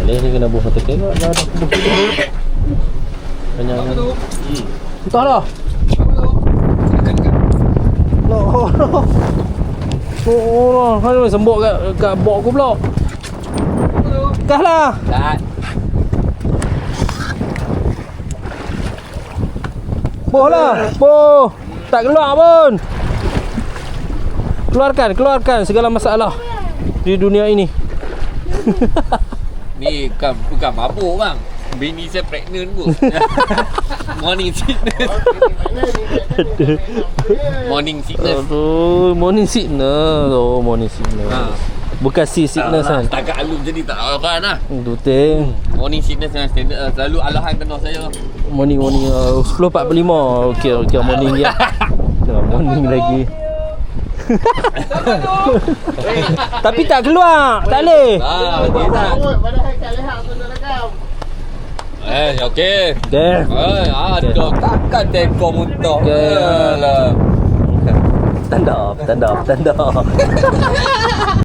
boleh ni kena buh mata kerok. Dah ada buh tu. Banyak. Entah dah. Oh, kan sembok kat bok aku pula. Dah lah. Tak. Boh lah. Boh. Tak keluar pun. Keluarkan segala masalah di dunia ini. Ni bukan mabuk bang. Bini saya pregnant pun. Morning sickness. Morning sickness. Aduh, morning sickness. Oh, morning sickness. Ha. Bukan sickness kan. Setakat alum jadi tak alahan lah. Betul. Morning sickness dengan standard selalu alahan kena saya. Morning 10.45. Okey morning dia. Morning lagi. Tapi tak keluar. Tak boleh. Dia tak. Padahal kat lehat pun nak rakam. Okey. Okey. Ada takkan teko muntah. Okey. Alah. Stand up.